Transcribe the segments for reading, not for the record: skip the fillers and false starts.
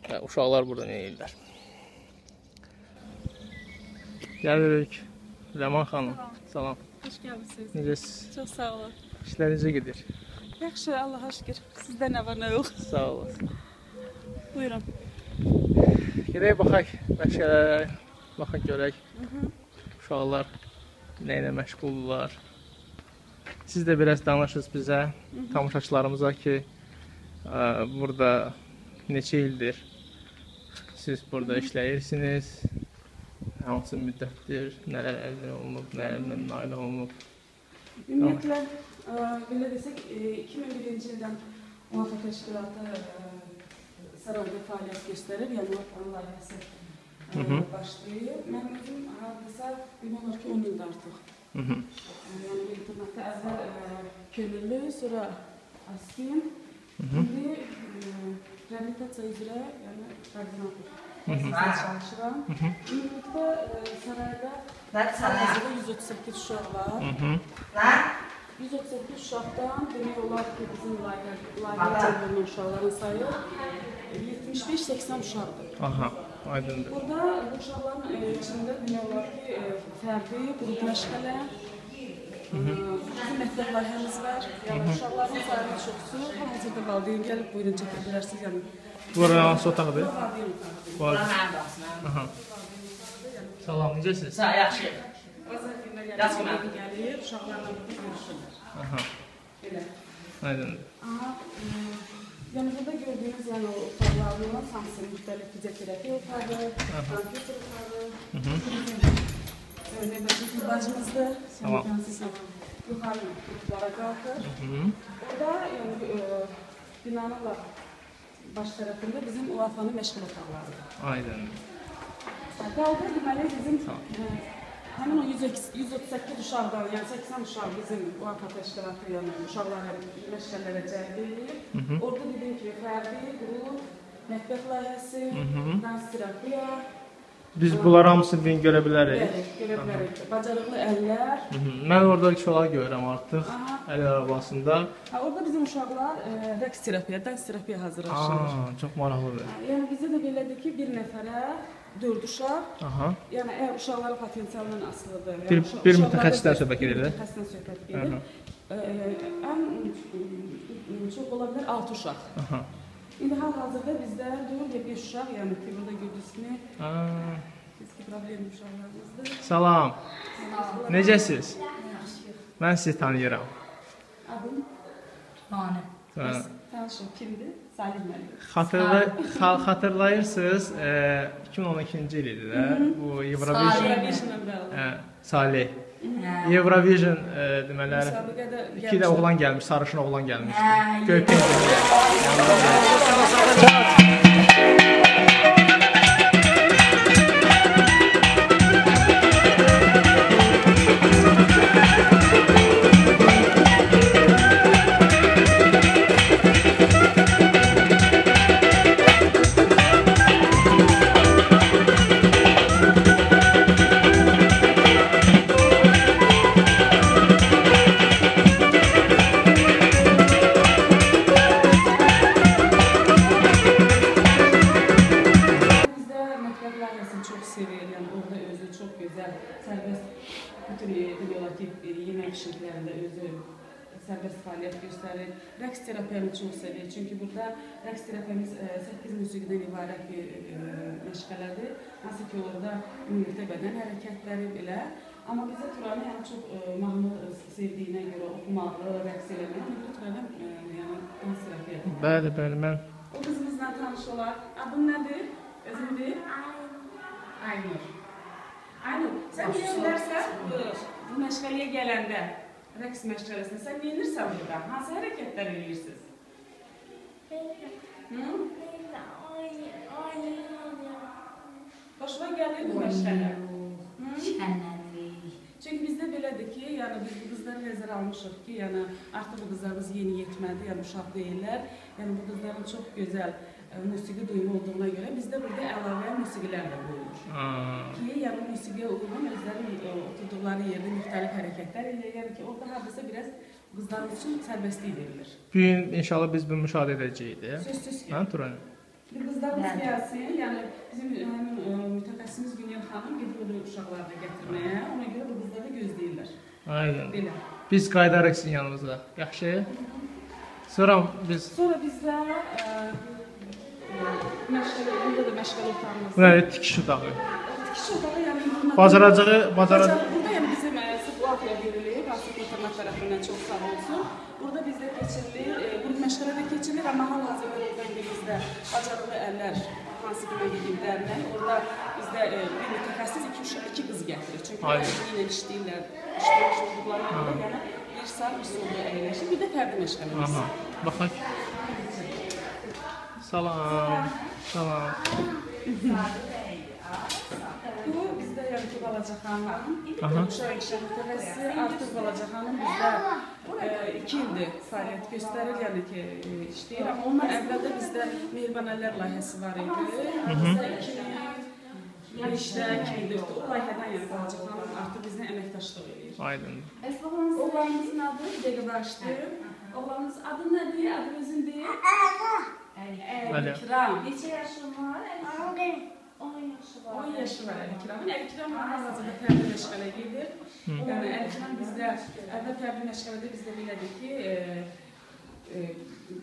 və uşaqlar burada nə edirlər. Gəlirik. Rəman xanım, salam. Hoş gəlmişsiniz. Necəsiz? Çox sağ olun. İşlər necə gedir? Yaxşı, Allaha şükür. Sizdə nə var, nə yox? Sağ olasın. Buyurun. Gedək baxaq məşqələrə, baxaq görək. Uşaqlar nə ilə məşğuldurlar. Siz də biraz danışırsınız bizə, tamaşaçılarımıza ki, burada neçə ildir siz burada işləyirsiniz, hansı müddətdir, nələr əldə olunub, nələrlə nail olunub. Ümumiyyətlə, belə desək, 2001-ci ildən Müvafiq Təşkilatı sarayda fəaliyyət göstərir, yəni onun layihəsi başlayır. Mən özüm hardasa demək olar ki, 10 ildə artıq. Yəni internetdə əvvəl könüllü, sonra asistim, indi reabilitasiya üzrə, yəni koordinator çalışıram. Ümumiyyətlə sarayda hal-hazırda 138 uşaq var. 138 uşaqdan demək olar ki, bizim layihəyə cəlb olunan uşaqların sayı 75-80 uşaqdır. Aha, aydındır. Burada bu uşaqların içində demək olar ki, fərdi, qrup məşğələ, bizim məktəb layihəmiz var. Yəni uşaqların sayı çoxsu, hal-hazırda valideyn gəlib buyurun çəkə bilərsiniz. Yəni Bura hansı otaqdır? valideyn otaqdır. Salam, necəsiz? Sağ, yaxşı. Vəzifələr gəlir, uşaqlarla görüşürlər. Aha, Belə. aydındır. Yəni burada gördüyünüz yəni otaqlarından hamısı müxtəlif fizioterapiya otağı, kompüter otağı, növbəti bacımızdır. Tamam. Yuxarı qutlara qalxır. Orada yəni binanın baş tərəfində bizim UAFA-nın məşğul otaqlarıdır. Aydındır. Qaldı deməli bizim həmin o 138 uşaqdan, yəni 80 uşaq bizim UAFA təşkilatı, yəni uşaqları məşğələlərə cəlb edir. Orada dediyim kimi fərdi, qrup, məktəb layihəsi, dans terapiya. Biz bunları hamısını bir görə bilərik. Bəli, görə bilərik. Bacarıqlı əllər. Mən orada uşaqlar görürəm artıq, əl arabasında. Orada bizim uşaqlar rəqs terapiya, dans terapiya hazırlaşır. Çox maraqlıdır. Yəni bizdə də belədir ki, bir nəfərə 4 uşaq. Yəni əgər uşaqların potensialından asılıdır. Bir mütəxəssisdən söhbət edirlər. Mütəxəssisdən söhbət edir. Ən çox ola bilər 6 uşaq. İndi hal-hazırda bizdə 4 ya 5 uşaq, yəni ki, burada gördüyünüz kimi fiziki problemli uşaqlarımızdır. Salam. Necəsiz? Mən sizi tanıyıram. Adım? Mane. Tanışım, kimdir? Salim müəllim. Xatırlayırsınız, 2012-ci il idi də, bu Eurovision-la bağlı. Salih. Eurovision demələri, 2 də oğlan gəlmiş, sarışın oğlan gəlmişdi. Göypəncə. Sərbəst fəaliyyət göstərir. Rəqs terapiyanı çox sevir. Çünki burada rəqs terapiyamız 8 musiqidən ibarət bir məşğələdir. Hansı ki, orada ümumiyyətlə bədən hərəkətləri belə. Amma bizə Turanı yəni çox mahnı sevdiyinə görə oxumağı, rəqs eləməyi, Turanı yəni dans terapiyadır. Bəli, mən. O qızımızla tanış olar. Adın nədir? Özündür? Aynur. Aynur, sən deyə bilərsən bu məşğəliyə gələndə rəqs məşğələsində sən yenirsən burada? Hansı hərəkətlər edirsiniz? Başına gəlir bu məşğələ? Çünki bizdə belədir ki, yəni biz bu qızları nəzərə almışıq ki, yəni artıq bu qızlarımız yeni yetməlidir, yəni uşaq deyirlər. Yəni bu qızların çox gözəl musiqi duyumu olduğuna görə bizdə burada əlavə musiqilər də qoyulur. Ki, yəni musiqiyə uyğun özləri oturduqları yerdə müxtəlif hərəkətlər eləyir. Yəni ki, orada hardasa biraz qızlarımız üçün sərbəstlik verilir. Bu gün inşallah biz bunu müşahidə edəcəyik. Söz ki. Mən Turan. Bir qız qızlarımız gəlsin, yəni bizim mütəxəssisimiz Günel xanım gedir uşaqları da gətirməyə, ona görə bu qızlar da gözləyirlər. Aynen. Belə. Biz qayıdarıq sizin yanınıza. Yaxşı? Sonra bizdə burada da məşğələ otağımız. Bu nədir? Tikiş otağı. Tikiş otağı yəni Bacaracağı. Burada yəni bizim Sıqlafiya verilir, Asıl İnternet tərəfindən çox sağ olsun. Burada bizdə keçirilir, burada məşğələdə keçirilir, amma hal-hazırda bizdə bacarıqlı əllər, hansı ki mən dediyim dərnək, orada bizdə bir mütəxəssis iki qız gətirir. Çünki ilə işləyirlər, işləmiş olduqlarına görə, yəni bir sağ, bir solda əyləşir, bir də fərdi məşğələmiz. Baxaq. Salam. Salam. Bu bizdə yəni ki, Balaca xanım, uşaq inkişaf mütəxəssisi, artıq Balaca xanım bizdə 2 ildir fəaliyyət göstərir, yəni ki, işləyir. Amma ondan əvvəldə bizdə Mehriban Əllər layihəsi var idi. Bizdə 2005-də, 2004-də o layihədən yəni Balaca xanım artıq bizlə əməkdaşlıq edir. Aydın. Oğlanımızın adı, bir dəqiqə bağışlayır. Oğlanımız adı nədir, adı özün deyir? Əlikram. Neçə yaşın var? 10 yaşı var. 10 yaşı var Əlikramın. Əlikram hal-hazırda fərdi məşğələ gedir. Yəni Əlikram bizdə, əvvəl fərdi məşğələdə bizdə belədir ki,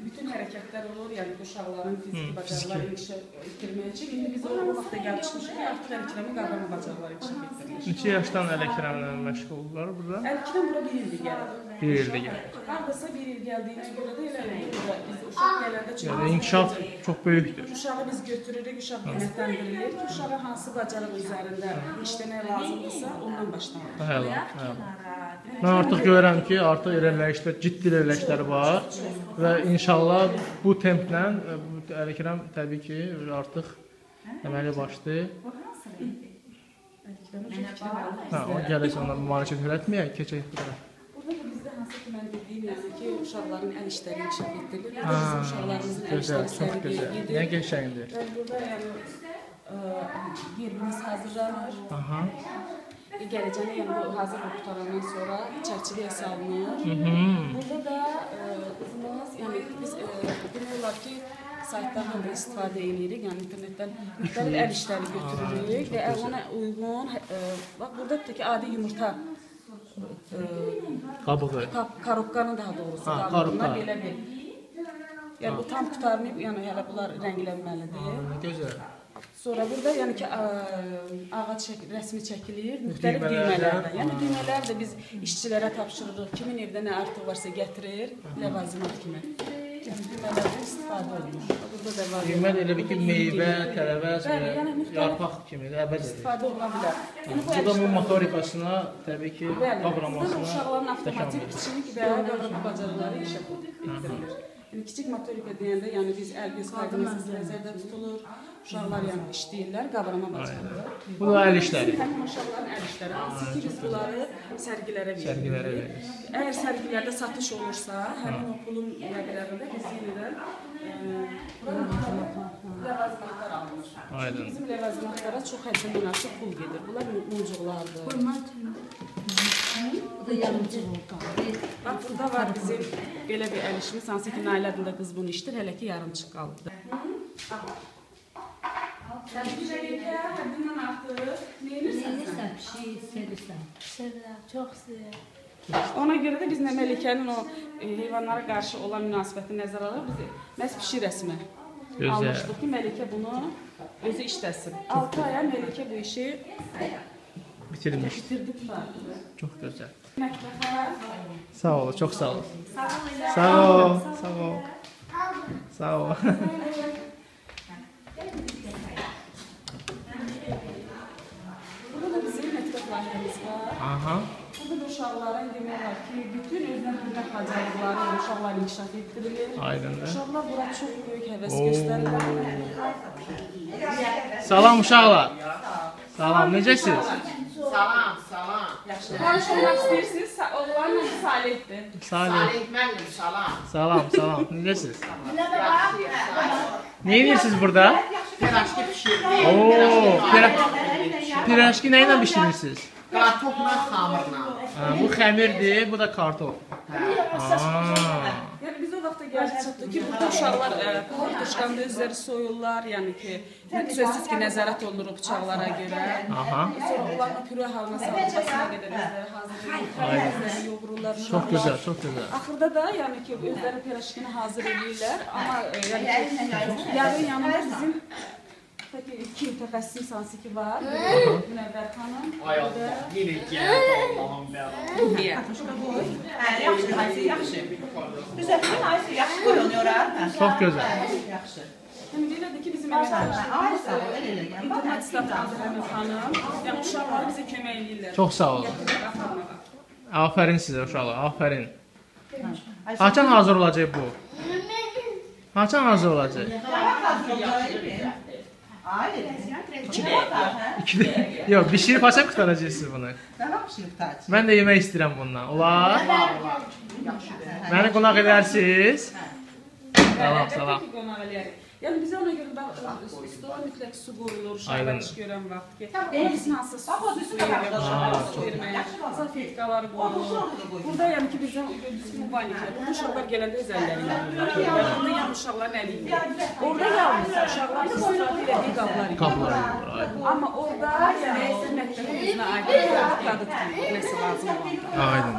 bütün hərəkətlər olur, yəni uşaqların fiziki bacarıqları inkişaf etdirmək üçün. İndi biz o vaxtda gəlib çıxmışıq ki, artıq Əlikramın qavrama bacarıqları inkişaf etdirilir. Neçə yaşdan Əlikramla məşğuldurlar burada? Əlikram bura 1 ildir gəlir. 1 ildir gəlir. Hardasa 1 il gəldiyimiz görə də elə biz uşaq gələndə çox... Yəni inkişaf çox böyükdür. Uşağı biz götürürük, uşaq qiymətləndirilir ki, uşağa hansı bacarıq üzərində işləmək lazımdırsa, ondan başlanır. Hələ. Mən artıq görürəm ki, artıq irəliləyişlər, ciddi irəliləyişlər var və inşallah bu templə Əlikram təbii ki, artıq əməli başlayır. O gələcək ondan müalicə etməyək, keçək buraya. Burada da bizdə hansı ki, mən dediyim, yəni ki, uşaqların əl işləri inkişaf etdirilir. Bizim uşaqlarımızın əl işləri səviyyəyə gedir. Nə qəşəngdir. Burada yəni yerimiz hazırlanır. Gələcəyini, yəni bu hazır qutarandan sonra çərçivəyə salınır. Burada da qızımız, yəni biz demək olar ki, saytlardan da istifadə edirik, yəni internetdən müxtəlif əl işləri götürürük və ona uyğun, bax burada da ki, adi yumurta qabığı, karobkanın daha doğrusu qabığında belə bir, yəni bu tam tutarmayıb, yəni hələ bunlar rənglənməlidir. Gözəl. Sonra burada yəni ki, ağac rəsmi çəkilir, müxtəlif düymələrdən. Yəni düymələri də biz işçilərə tapşırırıq, kimin evdə nə artıq varsa gətirir, ləvazimat kimi. Yəni düymələrdən istifadə olunur. Burada da var. Düymə elə bir ki, meyvə, tərəvəz, yarpaq kimi əvəz edir. İstifadə oluna bilər. Bu da bu motorikasına, təbii ki, qavramasına uşaqların avtomatik kiçik və qavrama bacarıqları inkişaf etdirilir. Yəni kiçik motorika deyəndə, yəni biz əl-göz qaydımız nəzərdə tutulur. Uşaqlar yəni işləyirlər, qavrama bacarıqları. Bu da əl işləri. Həmin uşaqların əl işləri. Hansı ki, biz bunları sərgilərə veririk. Əgər sərgilərdə satış olursa, həmin o pulun məbləğində biz yenidən ləvazimatlar alınır. Çünki bizim ləvazimatlara çox həddən münasib pul gedir. Bunlar muncuqlardır. Bu da yarımcıq oldu. Bax, burada var bizim belə bir əl işimiz. Hansı ki, Nailə adında qız bunu işdir, hələ ki, yarımçıq qalıbdır. Sən bir rəqəkə həddindən artıq neyirsən sən? Sevirsən. Sevirəm, çox sevirəm. Ona görə də biz Məlikənin o heyvanlara qarşı olan münasibəti nəzərə alır. Biz məhz pişik rəsmi almışdıq ki, Məlikə bunu özü işləsin. 6 aya Məlikə bu işi bitirmiş. Bitirdi tutardı. Çox gözəl. Mətbəxə. Sağ ol, çox sağ ol. Sağ ol. Sağ ol. Sağ ol. Burada da bizim mətbəx layihəmiz var. Burada da uşaqların demək olar ki, bütün özünə hörmət bacarıqları uşaqlar inkişaf etdirilir. Aydındır. Uşaqlar bura çox böyük həvəs göstərirlər. Salam uşaqlar. Salam, necəsiniz? Salam, salam. Tanışmaq istəyirsiniz? Oğlan Salihdir. Salih müəllim, salam. Salam, necəsiniz? Nə edirsiniz burada? Piraşki pişirdik. Piraşki nə ilə bişirirsiniz? Kartofla, xamırla. Bu xəmirdir, bu da kartof. Yəni biz o vaxt da gəlib çıxdı ki, burada uşaqlar tuşqanda özləri soyurlar, yəni ki, sözsüz ki, nəzarət olunur o bıçaqlara görə. Sonra onlarla pürə halına salınmasına qədər özləri hazırlayırlar, özləri yoğururlar. Çox gözəl, çox gözəl. Axırda da, yəni ki, özləri piraşkini hazır edirlər, amma yəni ki, yarın yanında bizim iki mütəxəssis hansı ki var, Münəvvər xanım. Ay Allah, yenə gəldi Allah'ım bəla. Yaxşı. Düzəltmə, yaxşı qoyunuyor ha. Çox gözəl. Yaxşı. Yəni belədir ki, bizim əməkdaşlarımız internet statımızı həmin xanım, yəni uşaqları bizə kömək edirlər. Çox sağ olun. Afərin sizə uşaqlar, afərin. Haçan hazır olacaq bu? Haçan hazır olacaq? İkide. Yox, bişirib haçan qutaracaqsınız bunu? Mən də yemək istəyirəm bundan. Olar? Məni qonaq edərsiniz? Salam, salam. Yəni bizə ona görə stola mütləq su qoyulur, uşaqlar iş görən vaxt ki, bizim hansız su verməyə, salfetkalar qoyulur. Burada yəni ki, bizdən düzgün mübaliklər, uşaqlar gələndə öz əlləri yağırlar. Burada yəni uşaqlar nə deyir? Orada yağmırsa, uşaqlar istifadə elədiyi qablar yağır. Amma orada yəni məktəbin özünə aid produkt nəsə lazım olan. Aydın.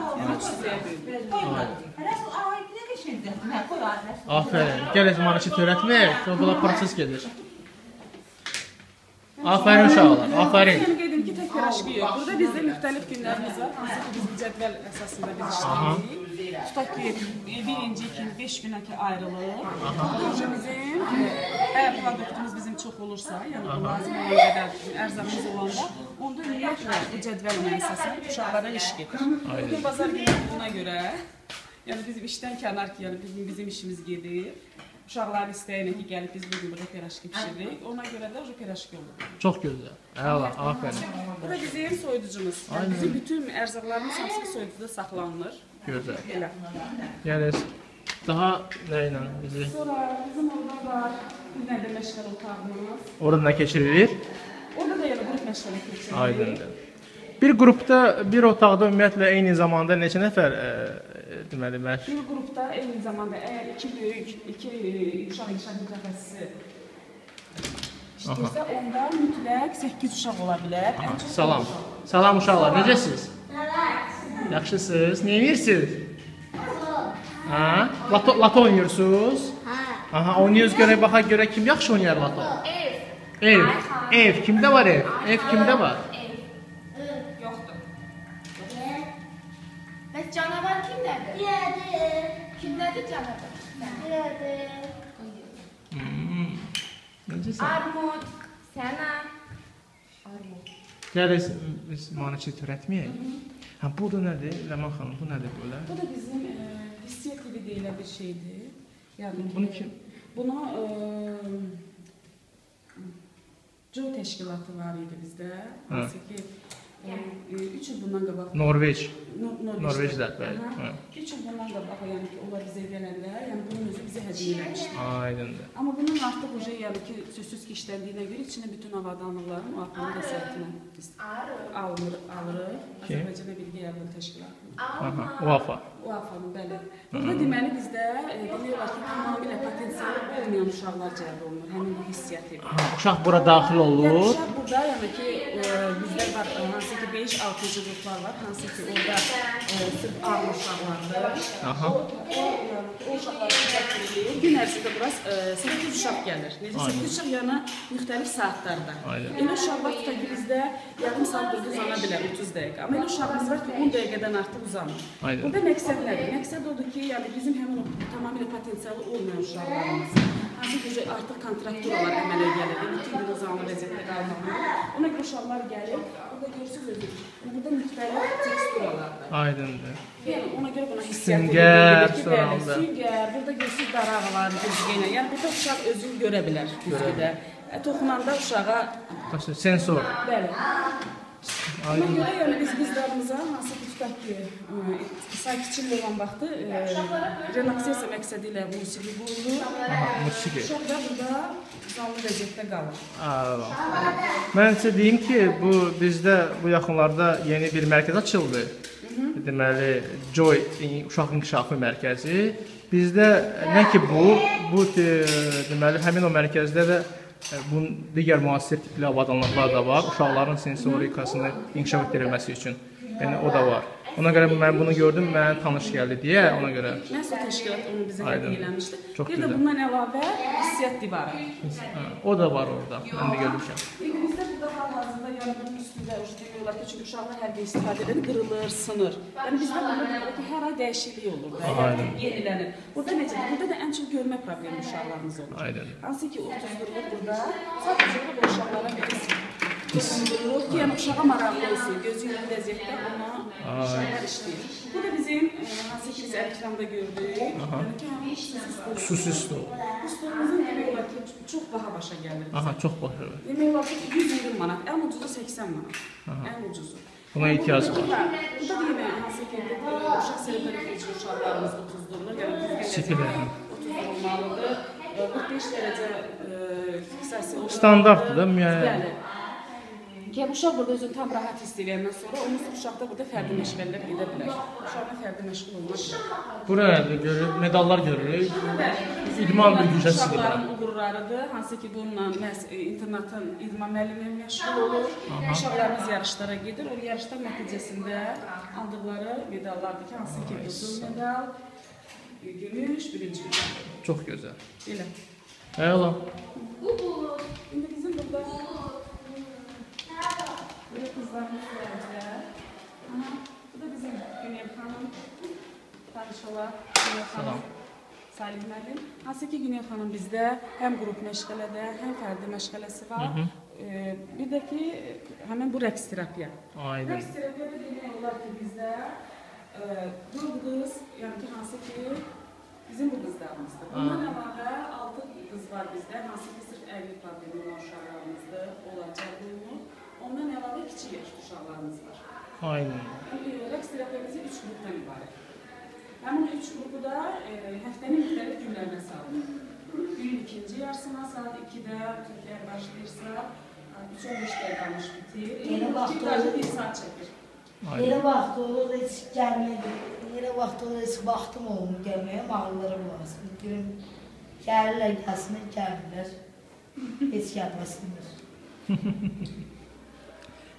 Afərin. Gələk manışı törətmək, sonra proses gedir. Afərin uşaqlar, afərin. Yəni qeyd edim ki, tək piraşqı yox. Burada bizdə müxtəlif günlərimiz var. Hansı ki, biz cədvəl əsasında biz işləyirik. Tutaq ki, birinci, ikinci, 5 günə ki ayrılır. Burada bizim, əgər produktumuz bizim çox olursa, yəni bu lazım olan qədər ərzağımız olanda, onda ümumiyyətlə bu cədvəl əsasında uşaqlara iş gedir. Bugün bazar günü buna görə, yəni bizim işdən kənar ki, yəni bizim işimiz gedir. Uşaqların istəyinə ki, gəlib biz bugün burada piraşki pişiririk. Ona görə də piraşki olur. Çox gözəl. Əla, afərin. Bu da bizim soyuducumuz. Bizim bütün ərzaqlarımız hamısı soyuducuda saxlanılır. Gözəl. Elə. Yəni, daha nə ilə bizi? Sonra bizim orada var, bir nədə məşğəl otağımız. Orada nə keçirilir? Orada da yəni qrup məşğələ keçirilir. Aydındır. Bir qrupda, bir otaqda ümumiyyətlə eyni zamanda neçə nəfər deməli məşq? Bir qrupda eyni zamanda əgər iki böyük, iki uşaq inkişaf mütəxəssisi işləyirsə, onda mütləq 8 uşaq ola bilər. Salam. Salam uşaqlar, necəsiniz? Yaxşısınız? Nə edirsiniz? Ha? Lato oynuyorsunuz? Aha, oynuyoruz görək, baxaq görək kim yaxşı oynayar lato? Ev. Ev. Kimdə var ev? Ev kimdə var? Bəs canavar kimdədir? Kimdədir canavar? Necəsən? Armud, sənə. Gəlir biz maniçi törətməyək. Ha, bu da nədir? Ləman xanım, bu nədir böyle? Bu da bizim hissiyyət gibi deyilən bir şeydir. Yəni Bunu kim? Bunu Joe təşkilatı var idi bizdə. Hansı ki, 3 il bundan qabaq Norveç. Norveçlər, bəli. 3 il bundan qabaq, yəni ki, onlar bizə gələndə, yəni bunun özü bizə hədiyyə eləmişdi. Aydındır. Amma bunun artıq yəni ki, sözsüz ki, işləndiyinə görə içində bütün avadanlıqların o atmanın rəsətinə biz alırıq. Azərbaycana Bilgi Yardım Təşkilatı. Aha, UAFA. UAFA-nın, bəli. Burada deməli bizdə demək olar ki, tamamilə potensialı olmayan uşaqlar cəlb olunur, həmin bu hissiyyəti. Uşaq bura daxil olur. Yəni uşaq burada, yəni ki, bizdə var, hansı ki 5-6-cı qruplar var, hansı ki orada sırf ağır uşaqlardır. O uşaqlar gün ərzində burası 8 uşaq gəlir. Necə 8 uşaq yəni müxtəlif saatlarda. Elə uşaqlar tutaq ki, bizdə yarım saat burada uzana bilər, 30 dəqiqə. Amma elə uşağımız var ki, 10 dəqiqədən artıq uzanır. Burada məqsəd nədir? Məqsəd odur ki, yəni bizim həmin tamamilə potensialı olmayan uşaqlarımız, hansı ki, artıq kontrakturalar əmələ gəlir, bütün gün uzanlı vəziyyətdə qalmaqlar. Ona görə uşaqlar gəlir, burada görürsünüz özür. Burada müxtəlif teksturalardır. Aydındır. Yəni ona görə buna hissiyyat Süngər, süngər, burada görürsünüz darağlar, güzgünə. Yəni burada uşaq özünü görə bilər güzgüdə. Toxunanda uşağa... Sensor. Bəli. Ona görə yəni biz qızlarımıza hansı ki, tutaq ki, sakitçil olan vaxtı relaksiyasiya məqsədi ilə musiqi qoyulur. Musiqi. Uşaq da burada canlı vəziyyətdə qalır. Mən sizə deyim ki, bizdə bu yaxınlarda yeni bir mərkəz açıldı. Deməli, Joy Uşaq İnkişafı Mərkəzi. bizdə nə ki bu deməli həmin o mərkəzdə də bunun digər müasir tipli avadanlıqlar da var. Uşaqların sensorikasını inkişaf etdirilməsi üçün. Yəni o da var. Ona görə mən bunu gördüm, mənə tanış gəldi deyə, ona görə. Nəsə təşkilat onu bizə hədiyyə eləmişdi. Çox Bir də gözəl. bundan əlavə hissiyyat divarı. O da var orada. Mən də görmüşəm. Bizdə burada hal-hazırda yəni bunun üstündə demək olar ki, çünki uşaqlar hər bir istifadə edən qırılır, sınır. Yəni bizdə burada ki, hər ay dəyişiklik olur da, yəni yenilənir. Burada necədir? Burada da ən çox görmə problemi uşaqlarımız olur. Aydın. Hansı ki 30 qırılır burada, sadəcə bu uşaqlara bir qırılır ki, yəni uşağa maraqlı olsun, gözü ilə vəziyyətdə ona uşaqlar işləyir. Bu da bizim, hansı ki biz ekranda gördük, yəni ki, həmin Xüsusi stol. bu stolumuzun demək olar ki, çox baha başa gəlir. Aha, çox baxır. Demək olar ki, 120 manat, ən ucuzu 80 manat, ən ucuzu. Buna ehtiyac var. Bu da deyilən, hansı ki, uşaq serotonin uşaqlarımız 30-durlar, yəni 30 olmalıdır. 45 dərəcə fiksasiya olur. Standartdır da, müəyyən. Bəli. Yəni uşaq burada özünü tam rahat hiss edəndən sonra onun uşaqda burada fərdi məşğələlər gedə bilər. Uşaqla fərdi məşğul olmaq bilər. Burada görürük, medallar görürük. İdman bir gücəsidir. Uşaqların uğurlarıdır, hansı ki bununla internatın idman müəllimi məşğul olur. Uşaqlarımız yarışlara gedir. O yarışlar nəticəsində aldıqları medallardır ki, hansı ki qızıl medal, gümüş, birinci medal. Çox gözəl. Belə. Əla. İndi bizim burada böyle kızlarımız verdiler. Bu da bizim Günev Hanım. Tanışolar. Günev Hanım. Salih müəllim. Hansı ki Günev Hanım bizdə həm qrup məşğələdə, həm fərdi məşğələsi var. Bir də ki, həmin bu rəqs terapiya. Aydın. Rəqs terapiyada demək olar ki, bizdə 4 qız, yəni ki, hansı ki bizim bu qızlarımızdır. Bundan əlavə 6 qız var bizdə, hansı ki sırf əqli problemi olan uşaqlarımızdır, olacaq bunu. Ondan əlavə kiçik yaşlı uşaqlarımız var. Aynen. Rəqs terapiyamızı 3 qrupdan ibarət. Həmin 3 qrupu da həftənin müxtəlif günlərinə salınır. Günün ikinci yarısına saat 2-də Türkiyə başlayırsa, 3-15 dəqiqəmiş bitir. Yeni vaxt bir saat çəkir. Yerə vaxt olur, heç gəlmədi. Yerə vaxt olur, heç vaxtım olmur gəlməyə, ağıllarım lazım. Görüm, gəlirlər, gəlsinlər, gəlmirlər. Heç gəlməsinlər.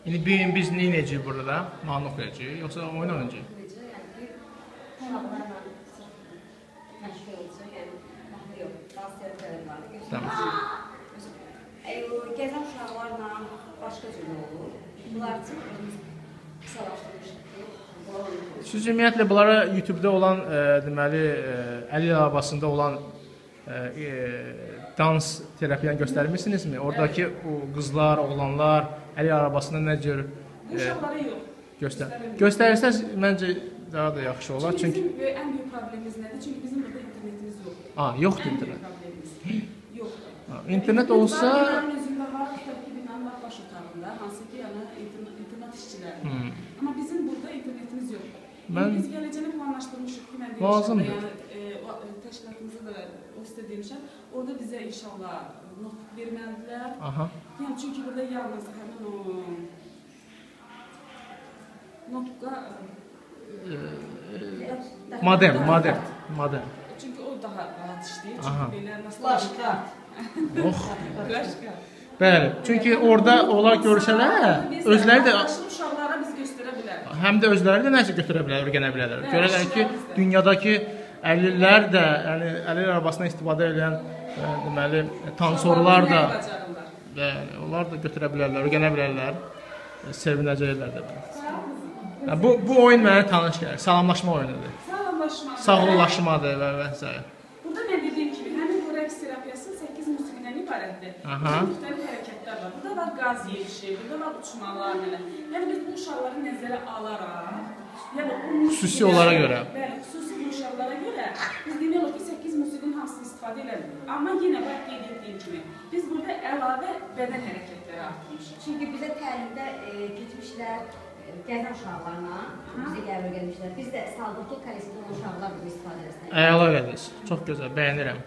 İndi bir gün biz nə edəcəyik burada? Mahnı oxuyacağıq, yoxsa oyun oynayacağıq? Tamam. Gəzən uşaqlarla başqa cür olur. Bunlar üçün qısalaşdırmışıq. Siz ümumiyyətlə bunlara YouTube-da olan, deməli, əl arabasında olan dans terapiyanı göstərmirsinizmi? Oradakı o qızlar, oğlanlar əl arabasında nə cür Uşaqlara yox. göstərirsəz məncə daha da yaxşı olar. Çünki Bizim ən böyük problemimiz nədir? Çünki bizim burada internetimiz yoxdur. Yoxdur internet. Yoxdur. İnternet olsa Binanın özündə var, təbii ki, binanın var baş otağında, hansı ki, yəni internet işçiləri. Amma bizim burada internetimiz yoxdur. Biz gələcəyini planlaşdırmışıq ki, mən demişəm, yəni təşkilatımızı da o üstə demişəm, orada bizə inşallah notebook verməlidirlər. Yəni, çünki burada yalnız həmin o notebook'a modem. Çünki o daha rahat işləyir. Çünki belə nasıl Başqa. Başqa. Bəli, çünki orada onlar görsələr, özləri də uşaqlara biz göstərə bilərik. həm də özləri də nəsə götürə bilər, öyrənə bilərlər. Görərlər ki, dünyadakı əlillər də, yəni əlil arabasından istifadə edən deməli tansorlar da onlar da götürə bilərlər, öyrənə bilərlər. Sevinəcəklər də. Bu oyun mənə tanış gəlir. Salamlaşma oyunudur. Sağollaşmadır və s. Burada mən dediyim kimi, həmin bu rəqs terapiyası 8 musiqidən ibarətdir. Müxtəlif hərəkətlər var. Burada var qaz yerişi, burada var uçmalar, belə. Yəni biz bu uşaqları nəzərə alaraq, yəni xüsusi onlara görə. Bəli, xüsusi bu uşaqlara görə biz demək olar ki, 8 musiqinin hamısını istifadə eləmirik. Amma yenə bax qeyd etdiyim kimi, biz burada əlavə bədən hərəkətləri artırmışıq. Çünki bizə təlimdə keçmişlər gəzən uşaqlarla, bizə gəlmə gəlmişlər. Biz də saldıq ki, kolesində uşaqlar bunu istifadə etsinlər. Əla qədəs. Çox gözəl, bəyənirəm.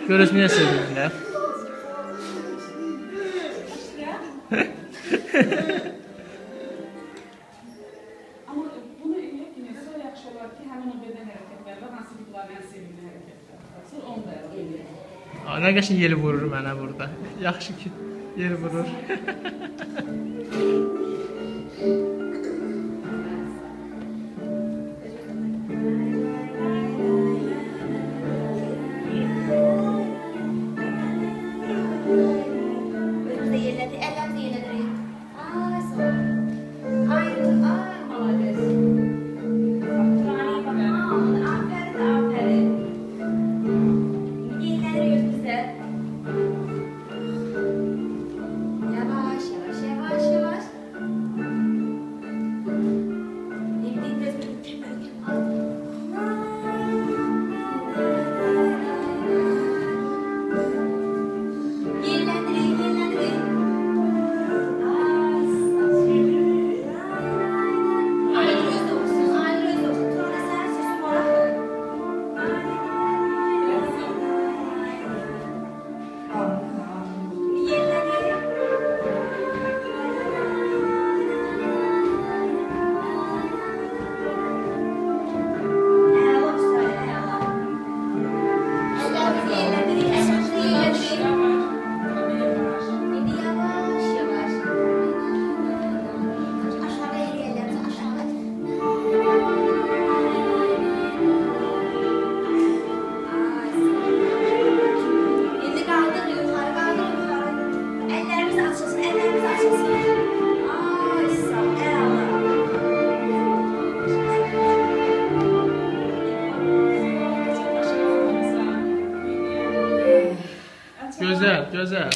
Görürüz, niyə sevinirlər? Amma bunu eləyək, yenə də yaxşı olar ki, həmin o bədən hərəkətləri Nə qəşəng yeli vurur mənə burada. Yaxşı ki, yeli vurur. Önümüzde yerledik, ellerimizi yerledik. Ay sağ ol. Ay malades. Turani bak, aferin, aferin. Yerleriyoruz bize. Yavaş, yavaş, yavaş, yavaş. İndik biraz böyle mükemmel. Yerlendirin, yerlendirin. Aynı gözde olsun, aynı gözde olsun. Turana sen sözün var. Yerlendirin. Ela söyle, ela. Ellerimizi yerlendirin, ellerimizi yerlendirin. Şimdi yavaş yavaş. Aşağıya ellerimizi aşağıya. Şimdi kaldır yukarı, kaldır yukarı. Ellerimiz açılsın, ellerimiz açılsın. Ay sağ ol, ela. Gözəl, gözəl.